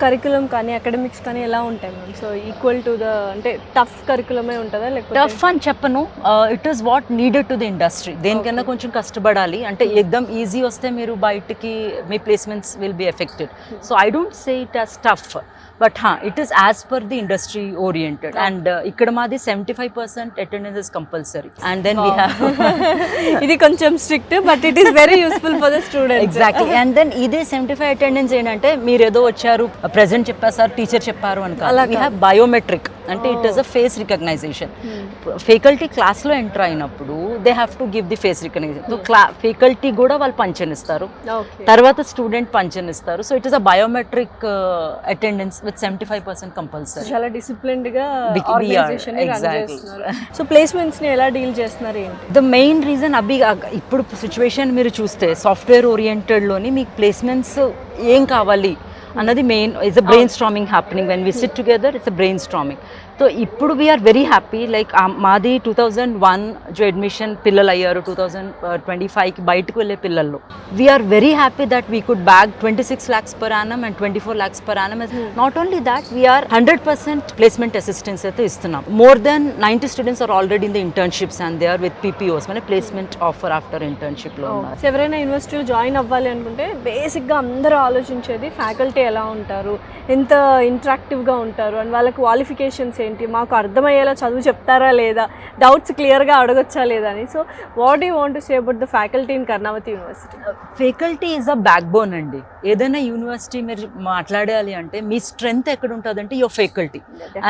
Curriculum కానీ academics కానీ ఎలా ఉంటాయి ma'am? So equal to the అంటే టఫ్ కరికులమే ఉంటుందా లేకపోతే టఫ్ అని చెప్పను, it is what needed to the industry. దేనికన్నా కొంచెం కష్టపడాలి అంటే ఎగ్దమ్ ఈజీ వస్తే మీరు బయటికి మీ placements will be affected. So I don't say it as tough, but it is as per the industry oriented. And ఇక్కడ మాది 75% attendance is compulsory. And then we have ఇది కొంచెం strict but it is very useful for the student. Exactly. And then ఇదే 75 attendance ఏంటంటే మీరు ఏదో వచ్చారు present చెప్పారు సార్ టీచర్ చెప్పారు అని కాదు, వీ హ్యావ్ బయోమెట్రిక్ అంటే it is a face recognition. Faculty క్లాస్లో ఎంటర్ అయినప్పుడు they have to give the face recognition. So faculty కూడా వాళ్ళు పంచనిస్తారు, తర్వాత స్టూడెంట్ పంచనిస్తారు. So it is a biometric attendance with 75% compulsory. చాలా డిసిప్లిన్డ్ గా ఆర్గనైజేషన్ రన్ చేస్తున్నారు. సో ప్లేస్మెంట్స్ ని ఎలా డీల్ చేస్తున్నారు ఏంటి? ద మెయిన్ రీజన్ ఇప్పుడు సిచ్యువేషన్ మీరు చూస్తే సాఫ్ట్వేర్ ఓరియంటెడ్ లోని మీకు ప్లేస్మెంట్స్ ఏం కావాలి అన్నది main. It's a brain storming happening when we SIT together. It's a brain storming. So ఇప్పుడు వీఆర్ వెరీ హ్యాపీ. లైక్ మాది 2001 జో అడ్మిషన్ పిల్లలు అయ్యారు 2025కి బయటకు వెళ్ళే పిల్లల్లో we are very happy that we could bag 26 lakhs per annum and 24 lakhs per annum. Not only that we are 100% placement assistance అయితే ఇస్తున్నాం. More than 90 students are already in the internships and they are with PPOs మన placement offer after internship లో ఉన్నారు. ఎవరైనా యూనివర్సిటీలో join అవ్వాలి అనుకుంటే బేసిక్గా అందరూ ఆలోచించేది ఫ్యాకల్టీ ఎలా ఉంటారు, ఎంత ఇంటరాక్టివ్గా ఉంటారు అండ్ వాళ్ళ క్వాలిఫికేషన్స్ ఏంటి, మాకు అర్థమయ్యేలా చదువు చెప్తారా లేదా, డౌట్స్ క్లియర్గా అడగొచ్చా లేదా అని. So what you want to say about the faculty in Karnavati university? Faculty is a back bone అండి. ఏదైనా యూనివర్సిటీ మీరు మాట్లాడాలి అంటే మీ స్ట్రెంగ్త్ ఎక్కడ ఉంటుంది అంటే your faculty.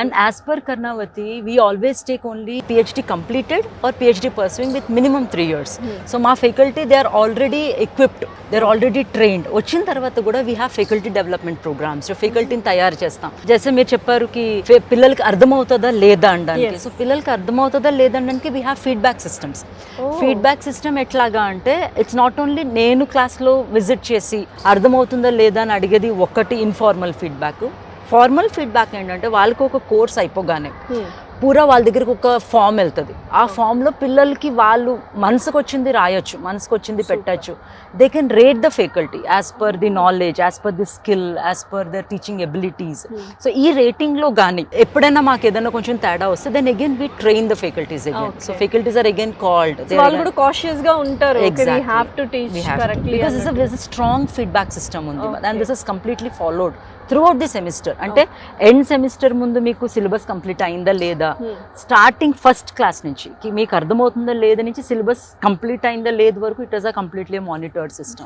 And as per Karnavati we always take only PhD completed or PhD pursuing with minimum 3 years. So మా faculty they are already equipped, they are already trained. వచ్చిన తర్వాత కూడా we have faculty development programmes. ఫ్యాకల్టీని తయారు చేస్తాం. జైసే మీరు చెప్పారు కి పిల్లలకి అర్థమవుతుందా లేదా అనడానికి. సో పిల్లలకి అర్థమవుతుందా లేదా అనడానికి we have feedback systems. Feedback system ఎట్లాగా అంటే ఇట్స్ నాట్ ఓన్లీ నేను క్లాస్లో విజిట్ చేసి అర్థమవుతుందా లేదా అని అడిగేది ఒకటి ఇన్ఫార్మల్ ఫీడ్బ్యాక్. ఫార్మల్ ఫీడ్బ్యాక్ ఏంటంటే వాళ్ళకి ఒక కోర్స్ అయిపోగానే పూరా వాళ్ళ దగ్గరికి ఒక ఫామ్ వెళ్తుంది. ఆ ఫామ్లో పిల్లలకి వాళ్ళు మనసుకు వచ్చింది రాయొచ్చు, మనసుకు వచ్చింది పెట్టచ్చు. They can rate the faculty as per the knowledge, as per the skill, as per their teaching abilities. So ఈ రేటింగ్లో కానీ ఎప్పుడైనా మాకు ఏదైనా కొంచెం తేడా వస్తే then again we train the faculties again. So faculties are again called. వాళ్ళు కూడా కాషియస్ గా ఉంటారు. We have to teach correctly because there's a strong feedback system ఉంది and this is completely followed throughout the semester. అంటే end semester ముందు మీకు syllabus complete అయిందా లేదా, స్టార్టింగ్ ఫస్ట్ క్లాస్ నుంచి మీకు అర్థమవుతుందా లేదా నుంచి సిలబస్ కంప్లీట్ అయిందా లేదు వరకు it is a completely monitored system.